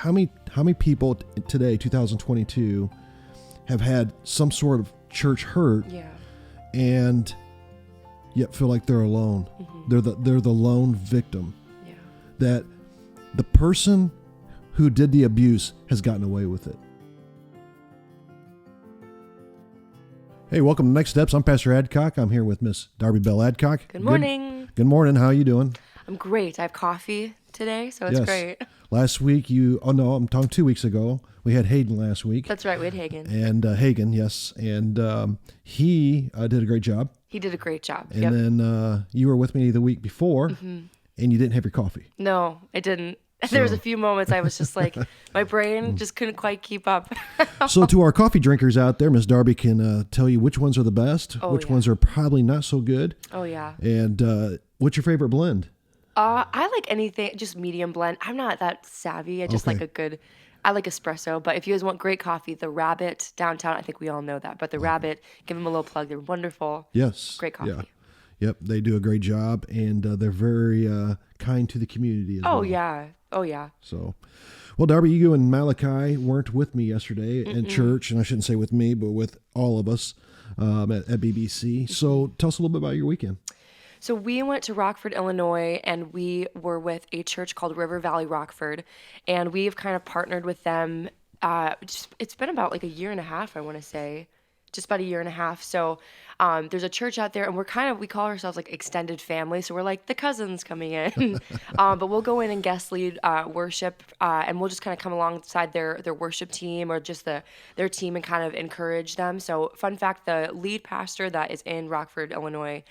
How many people today, 2022, have had some sort of church hurt, and yet feel like they're alone? Mm-hmm. They're the lone victim. Yeah. That the person who did the abuse has gotten away with it. Hey, welcome to Next Steps. I'm Pastor Adcock. I'm here with Miss Darby Bell Adcock. Good morning. Good morning. How are you doing? I'm great. I have coffee today, so it's great. Last week I'm talking 2 weeks ago. We had Hayden last week. That's right, we had Hagen. And Hagen, yes. And he did a great job. He did a great job. And then you were with me the week before, and you didn't have your coffee. No, I didn't. There was a few moments I was just like, my brain just couldn't quite keep up. So to our coffee drinkers out there, Miss Darby can tell you which ones are the best, which ones are probably not so good. Oh, yeah. And what's your favorite blend? I like anything, just medium blend. I'm not that savvy. I just like I like espresso. But if you guys want great coffee, the Rabbit downtown, I think we all know that. But the Rabbit, give them a little plug. They're wonderful. Yes. Great coffee. Yeah. Yep. They do a great job, and they're very kind to the community as well. Oh, yeah. So, well, Darby, you and Malachi weren't with me yesterday at church, and I shouldn't say with me, but with all of us at BBC. So tell us a little bit about your weekend. So we went to Rockford, Illinois, and we were with a church called River Valley Rockford, and we've kind of partnered with them. It's been about like a year and a half, I want to say, just about a year and a half. So there's a church out there, and we call ourselves like extended family. So we're like the cousins coming in, but we'll go in and guest lead worship, and we'll just kind of come alongside their worship team or just their team and kind of encourage them. So fun fact, the lead pastor that is in Rockford, Illinois,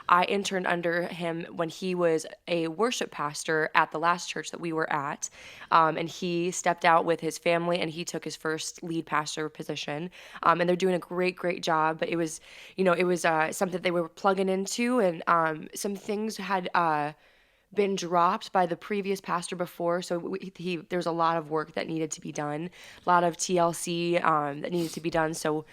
I interned under him when he was a worship pastor at the last church that we were at, and he stepped out with his family and he took his first lead pastor position, and they're doing a great job. But it was something they were plugging into, and some things had been dropped by the previous pastor before, so there was a lot of work that needed to be done, a lot of TLC that needed to be done. So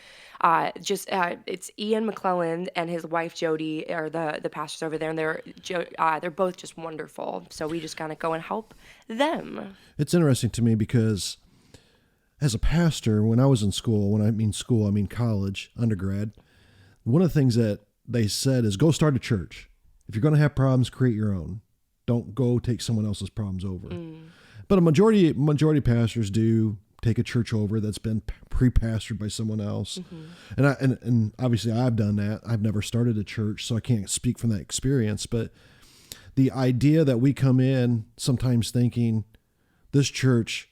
it's Ian McClelland and his wife Jody are the pastors over there, and they're both just wonderful. So we just kind of go and help them. It's interesting to me because as a pastor, when I was in school, when I mean college, undergrad, one of the things that they said is go start a church. If you're going to have problems, create your own. Don't go take someone else's problems over. But a majority of pastors do take a church over that's been pre-pastored by someone else. And obviously I've done that. I've never started a church, so I can't speak from that experience. But the idea that we come in sometimes thinking this church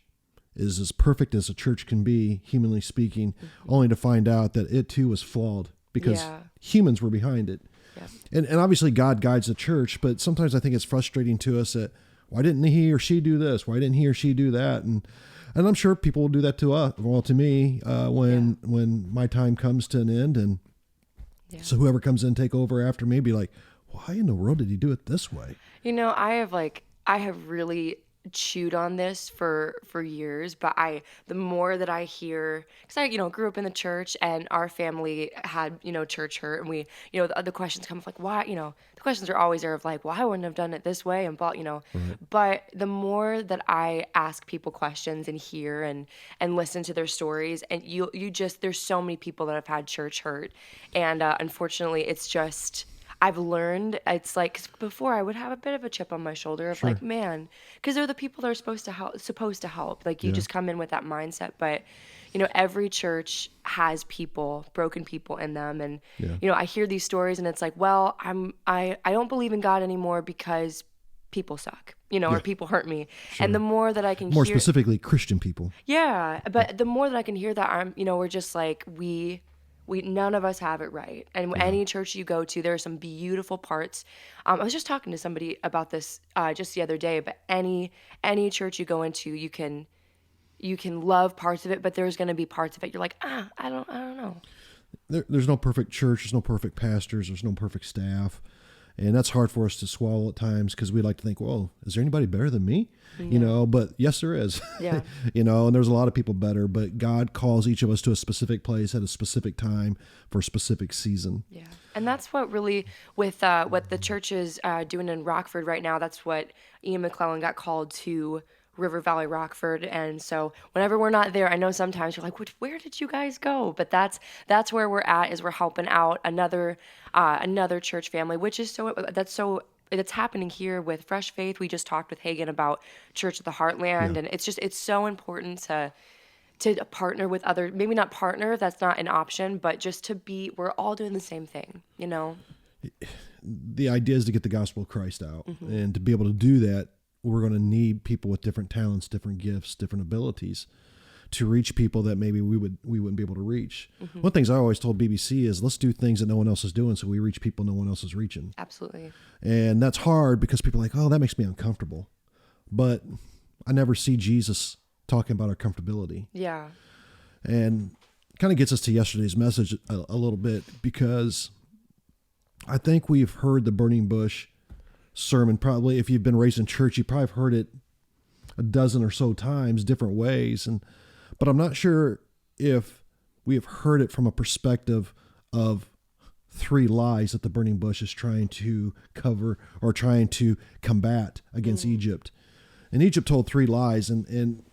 is as perfect as a church can be, humanly speaking, only to find out that it too was flawed because humans were behind it. Yeah. And obviously God guides the church, but sometimes I think it's frustrating to us that why didn't he or she do this? Why didn't he or she do that? And I'm sure people will do that to us, to me, when my time comes to an end. And so whoever comes in take over after me be like, why in the world did he do it this way? I have really chewed on this for years, but the more that I hear, because I grew up in the church and our family had church hurt, and we the questions come of like why the questions are always there of like, well, I wouldn't have done it this way, and but the more that I ask people questions and hear and listen to their stories, and you just there's so many people that have had church hurt, and unfortunately it's just I've learned, it's like, 'cause before I would have a bit of a chip on my shoulder of like, man, because they're the people that are supposed to help. Like you just come in with that mindset. But, every church has broken people in them. And, I hear these stories and it's like, well, I don't believe in God anymore because people suck, or people hurt me. Sure. And the more that I can more specifically Christian people. Yeah. But the more that I can hear that, we're just like, we none of us have it right. And any church you go to, there are some beautiful parts. I was just talking to somebody about this just the other day, but any church you go into, you can love parts of it, but there's going to be parts of it you're like, I don't know. There's no perfect church, there's no perfect pastors, there's no perfect staff. And that's hard for us to swallow at times because we like to think, well, is there anybody better than me? Yeah. But yes, there is. Yeah. And there's a lot of people better, but God calls each of us to a specific place at a specific time for a specific season. Yeah. And that's what really, with what the church is doing in Rockford right now, that's what Ian McClelland got called to River Valley Rockford. And so whenever we're not there, I know sometimes you're like, where did you guys go? But that's where we're at, is we're helping out another church family, which is that's happening here with Fresh Faith. We just talked with Hagen about Church of the Yeah. Heartland, and it's so important to partner with other, maybe not partner, that's not an option, but just we're all doing the same thing, you know? The idea is to get the gospel of Christ out. And to be able to do that, we're going to need people with different talents, different gifts, different abilities to reach people that maybe we wouldn't be able to reach. One of the things I always told BBC is, let's do things that no one else is doing so we reach people no one else is reaching. Absolutely. And that's hard because people are like, oh, that makes me uncomfortable. But I never see Jesus talking about our comfortability. Yeah. And kind of gets us to yesterday's message a little bit, because I think we've heard the burning bush sermon. Probably if you've been raised in church, you probably have heard it a dozen or so times, different ways. But I'm not sure if we have heard it from a perspective of three lies that the burning bush is trying to cover or trying to combat against Egypt. And Egypt told three lies. And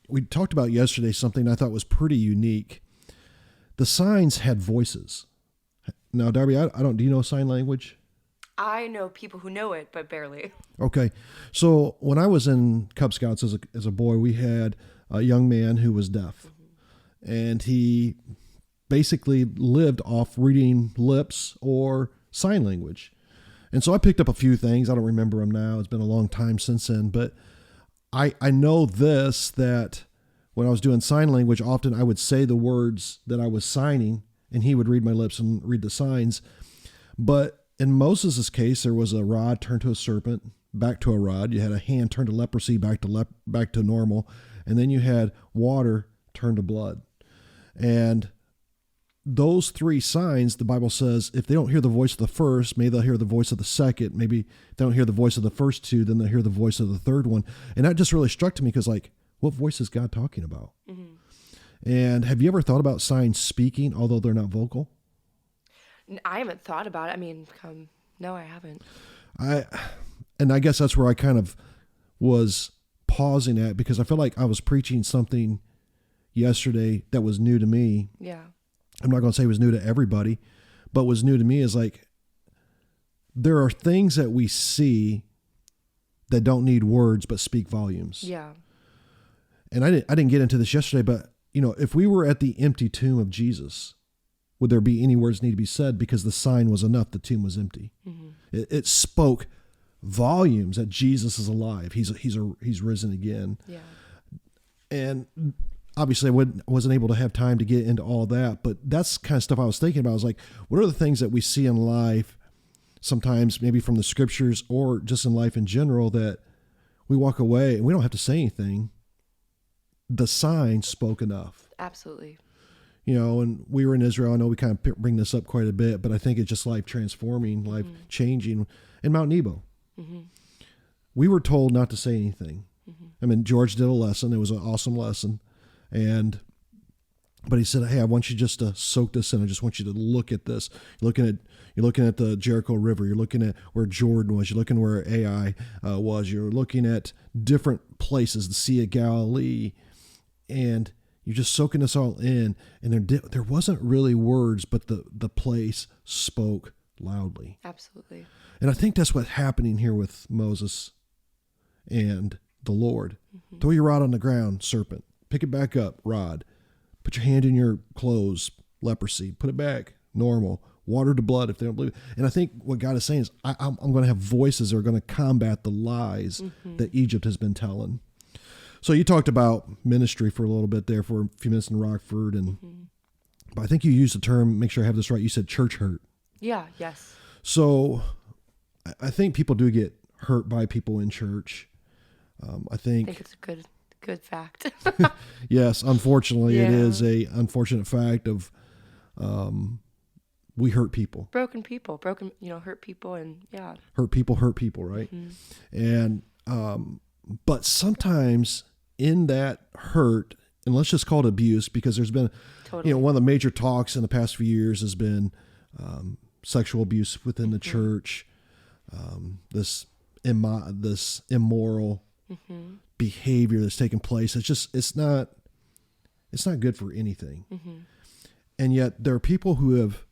we talked about yesterday something I thought was pretty unique. The signs had voices. Now, Darby, do you know sign language? I know people who know it, but barely. Okay. So when I was in Cub Scouts as a boy, we had a young man who was deaf. And he basically lived off reading lips or sign language. And so I picked up a few things. I don't remember them now. It's been a long time since then. But I know this, that when I was doing sign language, often I would say the words that I was signing, and he would read my lips and read the signs. But in Moses' case, there was a rod turned to a serpent, back to a rod. You had a hand turned to leprosy, back to normal. And then you had water turned to blood. And those three signs, the Bible says, if they don't hear the voice of the first, maybe they'll hear the voice of the second. Maybe if they don't hear the voice of the first two, then they'll hear the voice of the third one. And that just really struck to me, because, like, what voice is God talking about? And have you ever thought about signs speaking, although they're not vocal? I haven't thought about it. I mean, no, I haven't. And I guess that's where I kind of was pausing at, because I feel like I was preaching something yesterday that was new to me. Yeah. I'm not going to say it was new to everybody, but was new to me is, like, there are things that we see that don't need words but speak volumes. Yeah. And I didn't get into this yesterday, but, you know, if we were at the empty tomb of Jesus, would there be any words need to be said? Because the sign was enough. The tomb was empty. It spoke volumes that Jesus is alive. He's risen again. Yeah. And obviously I wasn't able to have time to get into all that, but that's kind of stuff I was thinking about. I was like, what are the things that we see in life, sometimes maybe from the scriptures or just in life in general, that we walk away and we don't have to say anything. The sign spoke enough. Absolutely. You know, and we were in Israel. I know we kind of bring this up quite a bit, but I think it's just life transforming, life changing. In Mount Nebo, we were told not to say anything. I mean, George did a lesson. It was an awesome lesson. But he said, hey, I want you just to soak this in. I just want you to look at this. You're looking at the Jericho River. You're looking at where Jordan was. You're looking where Ai was. You're looking at different places, the Sea of Galilee. And you're just soaking this all in. And there wasn't really words, but the place spoke loudly. Absolutely. And I think that's what's happening here with Moses and the Lord. Throw your rod on the ground, serpent. Pick it back up, rod. Put your hand in your clothes, leprosy. Put it back, normal. Water to blood if they don't believe it. And I think what God is saying is, I'm going to have voices that are going to combat the lies that Egypt has been telling. So you talked about ministry for a little bit there for a few minutes in Rockford. But I think you used the term, make sure I have this right, you said church hurt. Yeah, yes. So I think people do get hurt by people in church. I think it's a good fact. Yes, unfortunately, it Yeah. is a unfortunate fact of we hurt people. Broken people, hurt people, and yeah. Hurt people, right? And but sometimes in that hurt, and let's just call it abuse, because there's been, Totally. one of the major talks in the past few years has been sexual abuse within the church, this immoral behavior that's taking place. It's not good for anything. And yet there are people who have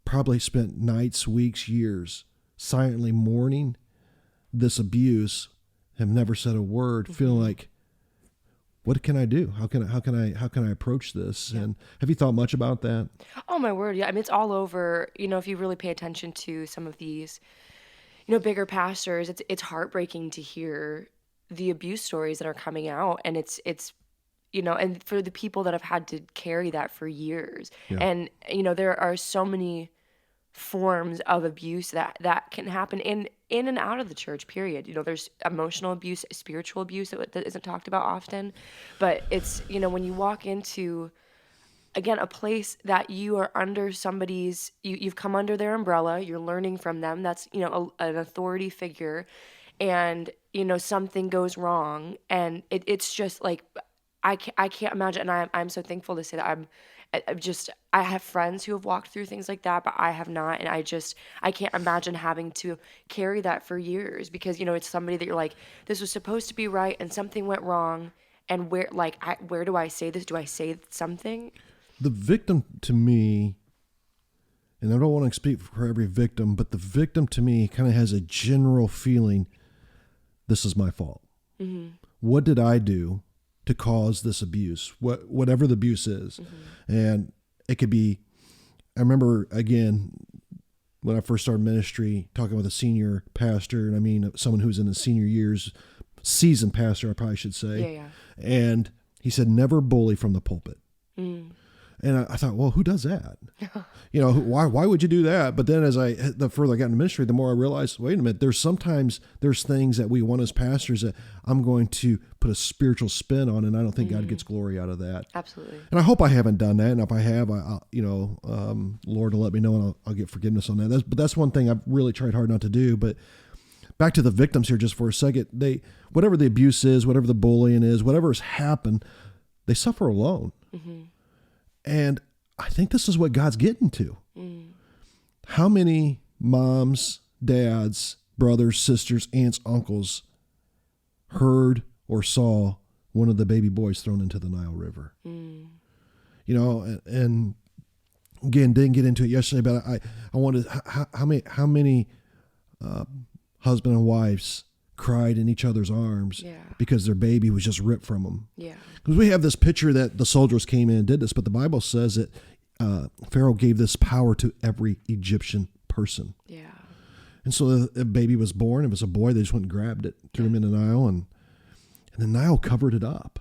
probably spent nights, weeks, years silently mourning this abuse, have never said a word, feeling like, what can I do? How can I approach this? And have you thought much about that? Oh my word, yeah. I mean, it's all over. If you really pay attention to some of these, bigger pastors, it's heartbreaking to hear the abuse stories that are coming out, and it's and for the people that have had to carry that for years, Yeah. and there are so many forms of abuse that can happen in and out of the church, period. There's emotional abuse, spiritual abuse that isn't talked about often, but it's when you walk into, again, a place that you are under somebody's, you've come under their umbrella, you're learning from them, that's an authority figure, and something goes wrong, and it's just like, I can't imagine, and I'm so thankful to say that I have friends who have walked through things like that, but I have not, and I can't imagine having to carry that for years, because it's somebody that you're like, this was supposed to be right, and something went wrong, and where do I say this? Do I say something? The victim to me, and I don't want to speak for every victim, but the victim to me kind of has a general feeling, this is my fault. What did I do to cause this abuse, whatever the abuse is? And it could be, I remember, again, when I first started ministry, talking with a senior pastor, and I mean someone who's in his senior years, seasoned pastor, I probably should say. Yeah. And he said, never bully from the pulpit. And I thought, well, who does that? Why would you do that? But then the further I got into ministry, the more I realized, wait a minute, there's things that we want as pastors that I'm going to put a spiritual spin on, and I don't think God gets glory out of that. Absolutely. And I hope I haven't done that. And if I have, Lord will let me know, and I'll get forgiveness on that. But that's one thing I've really tried hard not to do. But back to the victims here just for a second. Whatever the abuse is, whatever the bullying is, whatever has happened, they suffer alone. And I think this is what God's getting to. How many moms, dads, brothers, sisters, aunts, uncles heard or saw one of the baby boys thrown into the Nile River? And again, didn't get into it yesterday, but I wanted, how many husband and wives cried in each other's arms because their baby was just ripped from them. Because we have this picture that the soldiers came in and did this, but the Bible says that Pharaoh gave this power to every Egyptian person. And so the baby was born. It was a boy. They just went and grabbed it, threw him in the Nile, and the Nile covered it up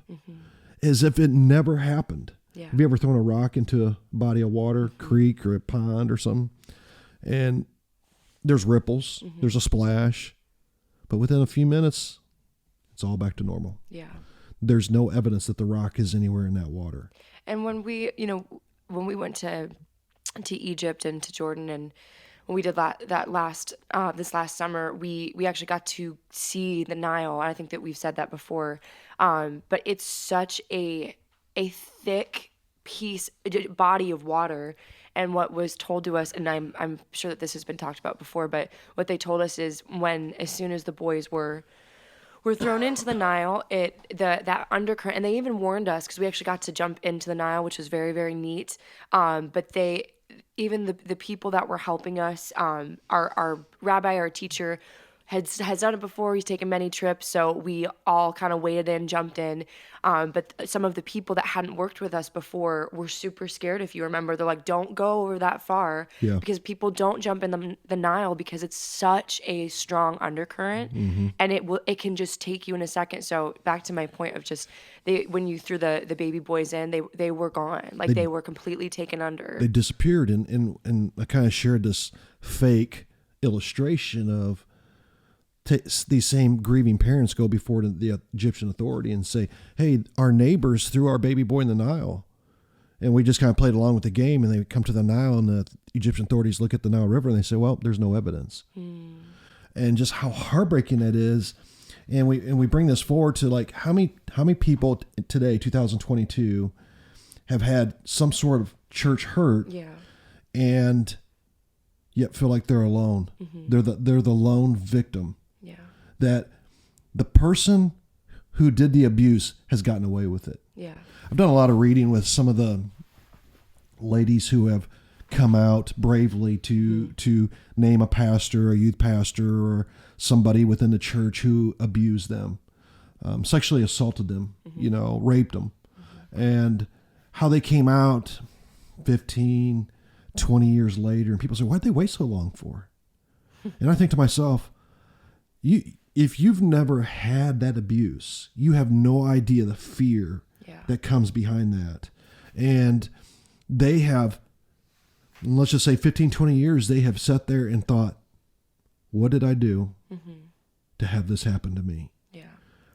as if it never happened. Have you ever thrown a rock into a body of water, creek or a pond or something? And there's ripples, there's a splash. But within a few minutes, it's all back to normal. There's no evidence that the rock is anywhere in that water. And when we went to Egypt and to Jordan, and when we did this last summer, we actually got to see the Nile. And I think that we've said that before. But it's such a thick body of water. And what was told to us, and I'm sure that this has been talked about before, but what they told us is as soon as the boys were thrown into the Nile, that undercurrent, and they even warned us, because we actually got to jump into the Nile, which was very, very neat. But even the people that were helping us, our rabbi, our teacher, has done it before. He's taken many trips, so we all kind of waded in, jumped in. But some of the people that hadn't worked with us before were super scared. If you remember, they're like, "Don't go over that far," because people don't jump in the Nile because it's such a strong undercurrent, and it can just take you in a second. So back to my point of just when you threw the baby boys in, they were gone, like they were completely taken under. They disappeared, and I kind of shared this fake illustration of. These same grieving parents go before the Egyptian authority and say, hey, our neighbors threw our baby boy in the Nile. And we just kind of played along with the game, and they come to the Nile, and the Egyptian authorities look at the Nile River and they say, well, there's no evidence. And just how heartbreaking that is. And we bring this forward to like how many people today, 2022, have had some sort of church hurt and yet feel like they're alone. They're the lone victim. That the person who did the abuse has gotten away with it. Yeah. I've done a lot of reading with some of the ladies who have come out bravely to name a pastor, a youth pastor, or somebody within the church who abused them, sexually assaulted them, raped them, and how they came out 15, 20 years later, and people say, why'd they wait so long for? And I think to myself, if you've never had that abuse, you have no idea the fear that comes behind that. And they have, let's just say 15, 20 years, they have sat there and thought, what did I do to have this happen to me? Yeah.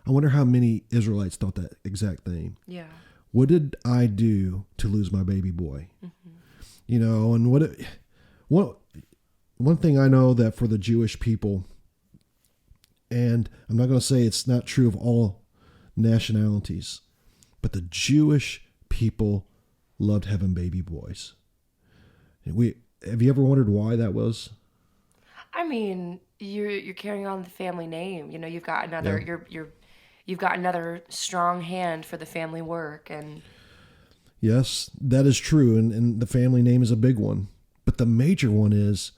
I wonder how many Israelites thought that exact thing. Yeah. What did I do to lose my baby boy? And one thing I know that for the Jewish people, and I'm not going to say it's not true of all nationalities, but the Jewish people loved having baby boys. Have you ever wondered why that was? I mean, you're carrying on the family name. You've got another you've got another strong hand for the family work. And yes, that is true, and the family name is a big one. But the major one is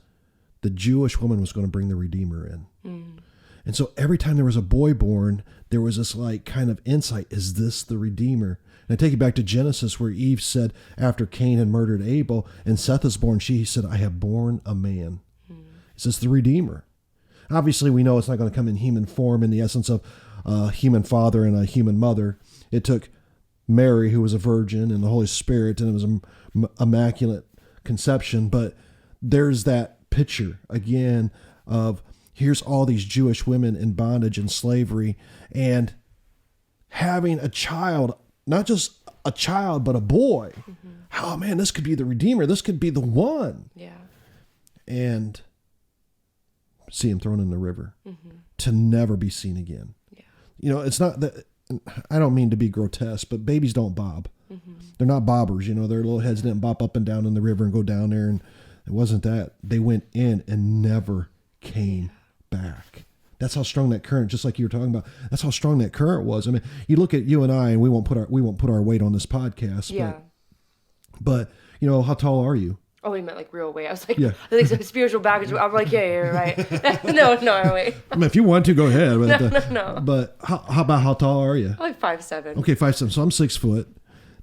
the Jewish woman was going to bring the Redeemer in. And so every time there was a boy born, there was this kind of insight, is this the Redeemer? And I take you back to Genesis where Eve said after Cain had murdered Abel and Seth is born, she said, I have born a man. Is this the Redeemer? Obviously, we know it's not going to come in human form in the essence of a human father and a human mother. It took Mary, who was a virgin, and the Holy Spirit, and it was an immaculate conception. But there's that picture, again, of here's all these Jewish women in bondage and slavery, and having a child, not just a child, but a boy. Oh, man, this could be the Redeemer. This could be the one. Yeah. And see him thrown in the river to never be seen again. Yeah. It's not that, I don't mean to be grotesque, but babies don't bob. They're not bobbers. Their little heads didn't bop up and down in the river and go down there. And it wasn't that. They went in and never came back. That's how strong that current, just like you were talking about, that's how strong that current was. I mean, you look at you and I, and we won't put our weight on this podcast. Yeah. But how tall are you? Oh, he meant real weight. I was like, I think some spiritual baggage. I'm like, yeah, right. no, wait. I mean, if you want to, go ahead. But, no. But how about how tall are you? I'm like 5'7". Okay, 5'7". So I'm 6 foot.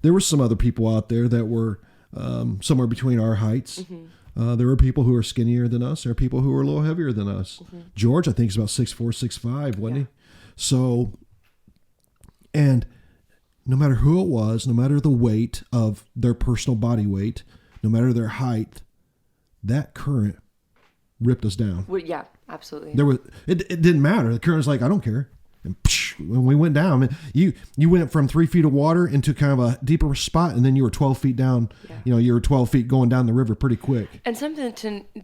There were some other people out there that were somewhere between our heights. There were people who were skinnier than us. There are people who were a little heavier than us. George, I think, is about 6'4", 6'5", wasn't he? So, and no matter who it was, no matter the weight of their personal body weight, no matter their height, that current ripped us down. Well, yeah, absolutely. It didn't matter. The current was like, I don't care. And when we went down, you went from 3 feet of water into kind of a deeper spot, and then you were 12 feet down. Yeah. You were 12 feet going down the river pretty quick. And something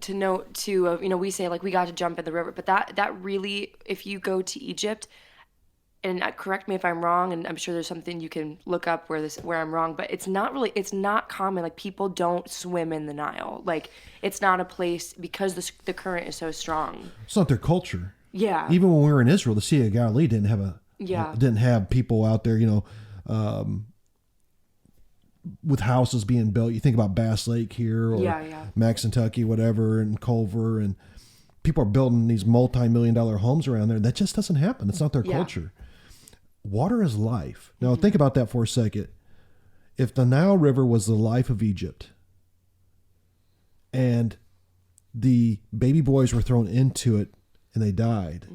to note too, we say we got to jump in the river, but that really, if you go to Egypt, and correct me if I'm wrong, and I'm sure there's something you can look up where I'm wrong, but it's not common. People don't swim in the Nile. It's not a place because the current is so strong. It's not their culture. Yeah. Even when we were in Israel, the Sea of Galilee didn't have people out there, with houses being built. You think about Bass Lake here or Maxentucky, whatever, and Culver, and people are building these multi-million-dollar homes around there. That just doesn't happen. It's not their culture. Water is life. Now, think about that for a second. If the Nile River was the life of Egypt and the baby boys were thrown into it and they died,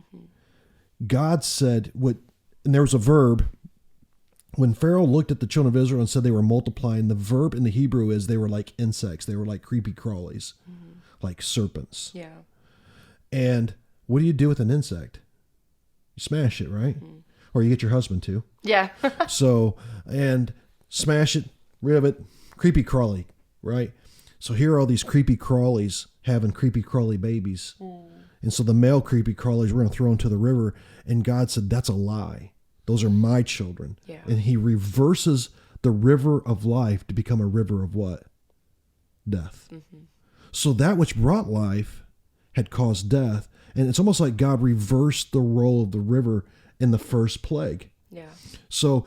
God said, and there was a verb, when Pharaoh looked at the children of Israel and said they were multiplying, the verb in the Hebrew is they were like insects. They were like creepy crawlies, like serpents. Yeah. And what do you do with an insect? You smash it, right? Or you get your husband to. Yeah. So, and smash it, rib it, creepy crawly, right? So here are all these creepy crawlies having creepy crawly babies. And so the male creepy crawlies were going to throw into the river. And God said, that's a lie. Those are my children. Yeah. And he reverses the river of life to become a river of what? Death. So that which brought life had caused death. And it's almost like God reversed the role of the river in the first plague. Yeah. So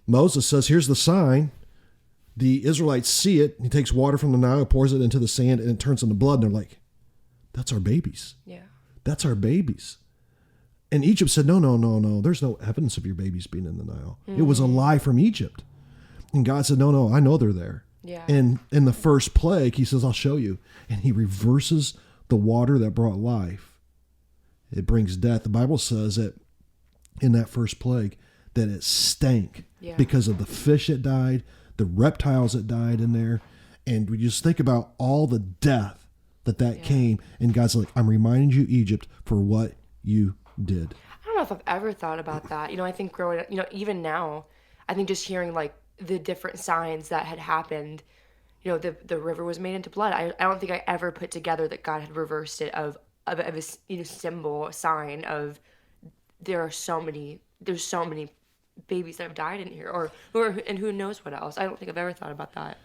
Moses says, here's the sign. The Israelites see it. He takes water from the Nile, pours it into the sand, and it turns into blood. And they're like, that's our babies. Yeah. That's our babies. And Egypt said, no. There's no evidence of your babies being in the Nile. It was a lie from Egypt. And God said, no, I know they're there. Yeah. And in the first plague, he says, I'll show you. And he reverses the water that brought life. It brings death. The Bible says that in that first plague, that it stank because of the fish that died, the reptiles that died in there. And we just think about all the death that came. And God's like, I'm reminding you, Egypt, for what you did. I don't know if I've ever thought about that. I think growing up, even now, I think just hearing like the different signs that had happened, the river was made into blood. I don't think I ever put together that God had reversed it of a symbol, a sign of there's so many babies that have died in here and who knows what else. I don't think I've ever thought about that.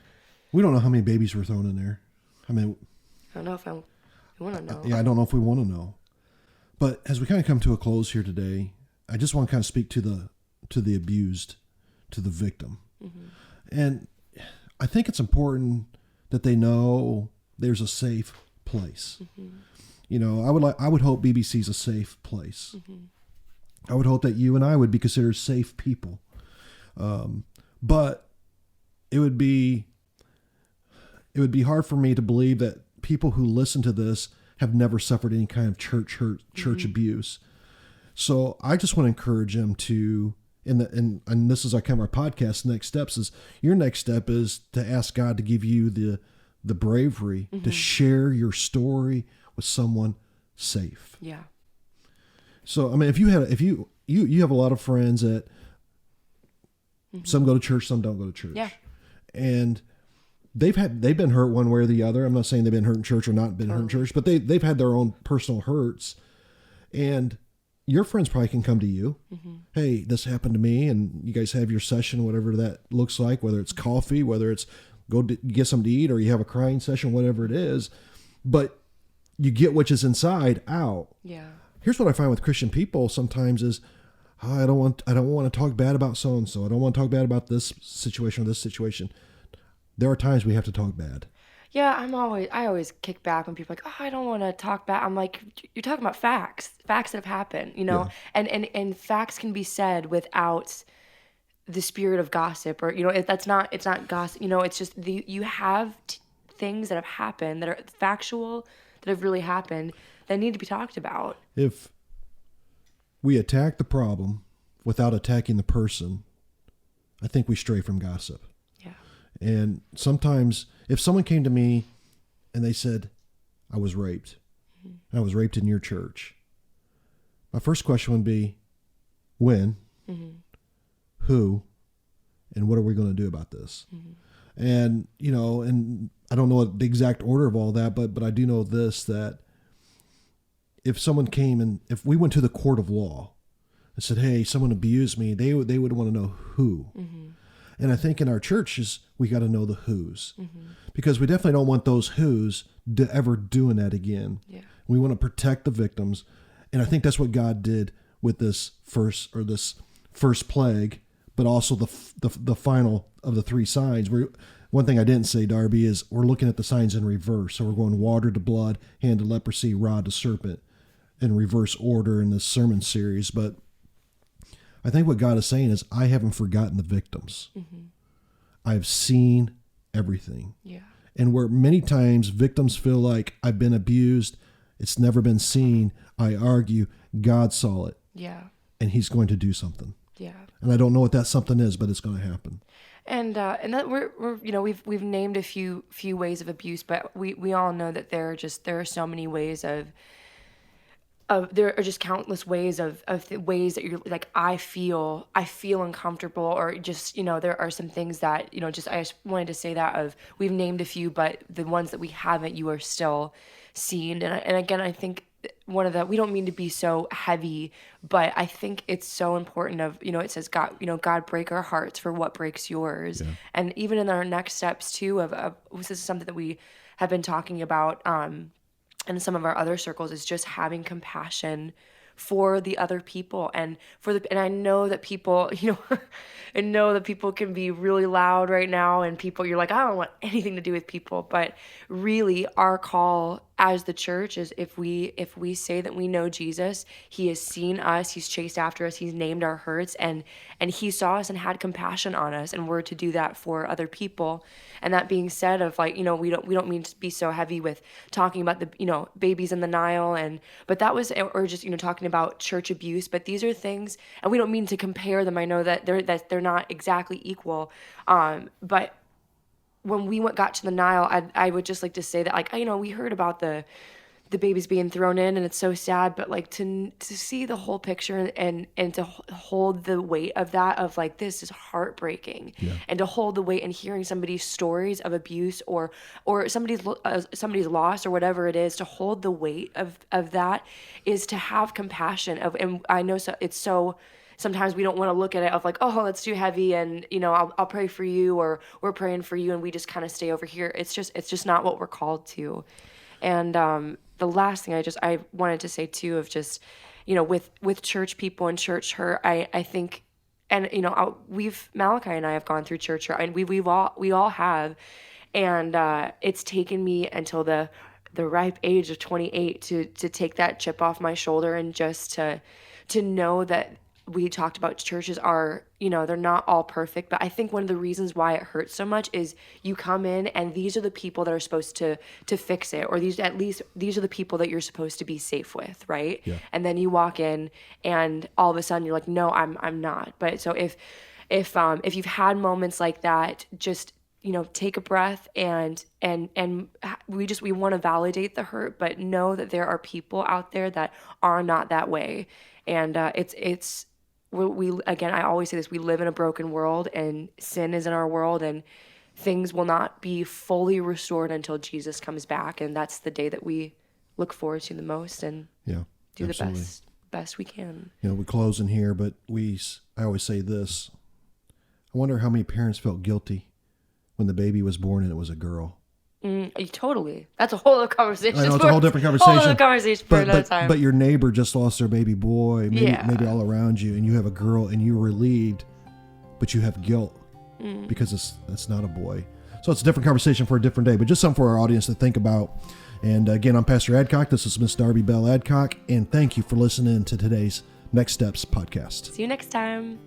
We don't know how many babies were thrown in there. I mean, I don't know if I want to know. Yeah, I don't know if we want to know. But as we kind of come to a close here today, I just want to kind of speak to the abused, to the victim. Mm-hmm. And I think it's important that they know there's a safe place. Mm-hmm. I would hope BBC's a safe place. Mm-hmm. I would hope that you and I would be considered safe people. But it would be hard for me to believe that people who listen to this have never suffered any kind of church hurt, church mm-hmm. abuse. So I just want to encourage them to, and this is our kind of our podcast next steps is, your next step is to ask God to give you the bravery mm-hmm. to share your story with someone safe. Yeah. So, I mean, if you have a lot of friends that mm-hmm. some go to church, some don't go to church. Yeah. And they've been hurt one way or the other. I'm not saying they've been hurt in church or not been hurt in church, but they've had their own personal hurts. And your friends probably can come to you. Mm-hmm. Hey, this happened to me. And you guys have your session, whatever that looks like, whether it's coffee, whether it's go get something to eat, or you have a crying session, whatever it is. But you get what is inside out. Yeah. Here's what I find with Christian people sometimes is, I don't want to talk bad about so-and-so. I don't want to talk bad about this situation or this situation. There are times we have to talk bad. Yeah, I always kick back when people are like, I don't want to talk bad. I'm like, you're talking about facts that have happened, Yeah. and facts can be said without the spirit of gossip, or, it's not gossip, it's just you have things that have happened that are factual, that have really happened, that need to be talked about. If we attack the problem without attacking the person, I think we stray from gossip. And sometimes if someone came to me and they said, I was raped, mm-hmm. and I was raped in your church, my first question would be, when, mm-hmm. who, and what are we going to do about this? Mm-hmm. And, and I don't know the exact order of all that, but I do know this, that if someone came and if we went to the court of law and said, hey, someone abused me, they would want to know who. Mm-hmm. And I think in our churches, we got to know the who's, mm-hmm. because we definitely don't want those who's ever doing that again. Yeah. We want to protect the victims. And I think that's what God did with this first plague, but also the final of the three signs. One thing I didn't say, Darby, is we're looking at the signs in reverse. So we're going water to blood, hand to leprosy, rod to serpent, in reverse order in this sermon series. But I think what God is saying is, I haven't forgotten the victims. Mm-hmm. I've seen everything. Yeah. And where many times victims feel like I've been abused, it's never been seen, I argue, God saw it. Yeah. And he's going to do something. Yeah. And I don't know what that something is, but it's going to happen. And that we're we've named a few ways of abuse, but we all know that there are so many ways there are just countless ways of ways that you're like, I feel uncomfortable, or just, there are some things that, I just wanted to say that we've named a few, but the ones that we haven't, you are still seeing. And again, I think we don't mean to be so heavy, but I think it's so important it says God break our hearts for what breaks yours. Yeah. And even in our next steps too, this is something that we have been talking about, in some of our other circles, is just having compassion for the other people and and I know that people, I know that people can be really loud right now, and people, you're like, I don't want anything to do with people, but really our call as the church is, if we say that we know Jesus, he has seen us, he's chased after us, he's named our hurts, and he saw us and had compassion on us, and we're to do that for other people. And that being said, of like, we don't mean to be so heavy with talking about the, babies in the Nile, but that was, or just, talking about church abuse, but these are things, and we don't mean to compare them. I know that they're not exactly equal, but when we got to the Nile, I would just like to say that, like, we heard about the babies being thrown in, and it's so sad, but like to see the whole picture, and to hold the weight of that, of like, this is heartbreaking. Yeah. And to hold the weight and hearing somebody's stories of abuse, or somebody's loss, or whatever it is, to hold the weight of that is to have compassion of. And I know, so it's so, sometimes we don't want to look at it of like, oh, that's too heavy, and I'll pray for you, or we're praying for you, and we just kind of stay over here. It's just not what we're called to. And the last thing I wanted to say too, of just, with church people and church hurt, I think, and Malachi and I have gone through church hurt, and we all have, and it's taken me until the ripe age of 28 to take that chip off my shoulder, and just to know that we talked about churches are, they're not all perfect, but I think one of the reasons why it hurts so much is you come in and these are the people that are supposed to fix it, or these are the people that you're supposed to be safe with, right? Yeah. And then you walk in and all of a sudden you're like, no, I'm not. But so if you've had moments like that, just take a breath, and we want to validate the hurt, but know that there are people out there that are not that way. And we again, I always say this, we live in a broken world, and sin is in our world, and things will not be fully restored until Jesus comes back. And that's the day that we look forward to the most, and do absolutely. the best we can. We close in here, but I always say this. I wonder how many parents felt guilty when the baby was born and it was a girl. Totally. That's a whole other conversation. I know, it's a whole different conversation. Whole other conversation for another time. But your neighbor just lost their baby boy, maybe all around you, and you have a girl, and you're relieved, but you have guilt because it's not a boy. So it's a different conversation for a different day, but just something for our audience to think about. And again, I'm Pastor Adcock. This is Miss Darby Bell Adcock, and thank you for listening to today's Next Steps podcast. See you next time.